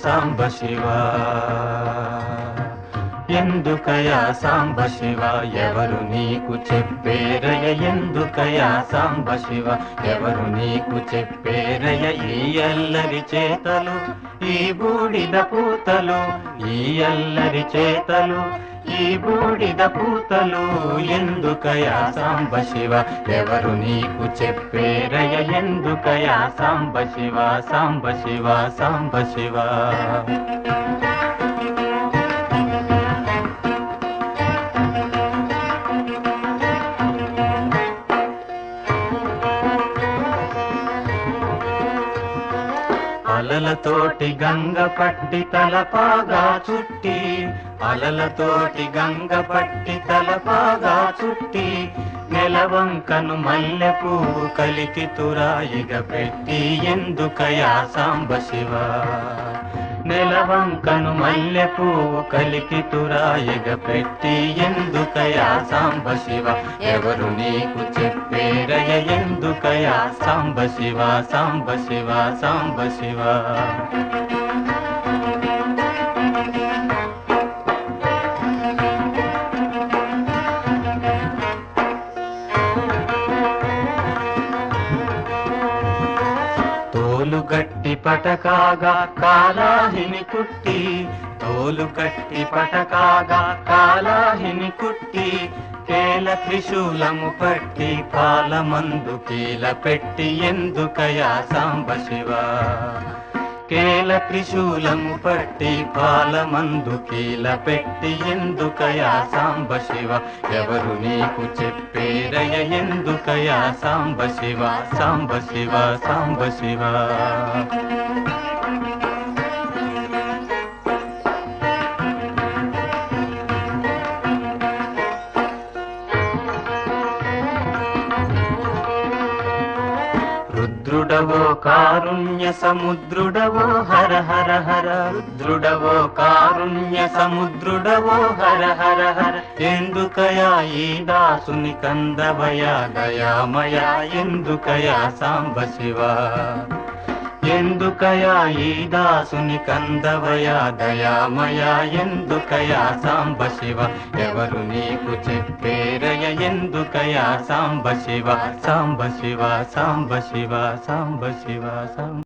సాంబ శివ ఎందుకయా సాంబ శివ ఎవరు నీకు చెప్పేరయ ఎందుకయా సాంబ శివ ఎవరు నీకు చెప్పేరయ ఈ అల్లరి చేతలు ఈ బూడిద పూతలు ఈ అల్లరి చేతలు ఈ బూడిద పూతలు ఎందుకయా సాంబ శివ ఎవరు నీకు చెప్పేరయ ఎందుకయా సాంబ శివ సాంబ శివ సాంబ శివ అలలతోటి గంగ పట్టి తలపాగా చుట్టి అలలతోటి గంగ పట్టి తలపాగా చుట్టి నెలవంకను మల్లె పువ్వు కలికి తురాయిగ పెట్టి ఎందుకయా సాంబ శివ నెలవంకను మల్లె పువ్వు కలికి తురాయిగ పెట్టి ఎందుకయా సాంబ శివ ఎవరు నీకు చెప్పేరయ ఎందుకయా సాంబ శివ సాంబ శివ సాంబ శివ తోలు గట్టి పటకాగా కాలాహిని కుట్టి తోలు గట్టి పటకాగా కాలాహిని కుట్టి కేల త్రిశూలము పట్టి పాలమందు కీల పెట్టి ఎందుకయా సాంబ శివ కేల త్రిశూలము పట్టి పాలమందు కీల పెట్టి ఎందుకయా సాంబ శివ ఎవరు నీకు చెప్పేరయ ఎందుకయా సాంబ శివ సాంబ శివ సాంబ శివ రుద్రుడవో కారుణ్య సముద్రుడవో హర హర హర రుద్రుడవో కారుణ్య సముద్రుడవో హర హర హర ఎందుకయా ఈ దాసుని కందవయా దయామయా ఎందుకయా సాంబ శివ ఎందుకయా ఈ దాసుని కందవయా దయామయా ఎందుకయా సాంబ శివ ఎవరు నీకు చెప్పేరయ ఎందుకయా సాంబ శివ సాంబ శివ సాంబ శివ సాంబ శివ సాంబ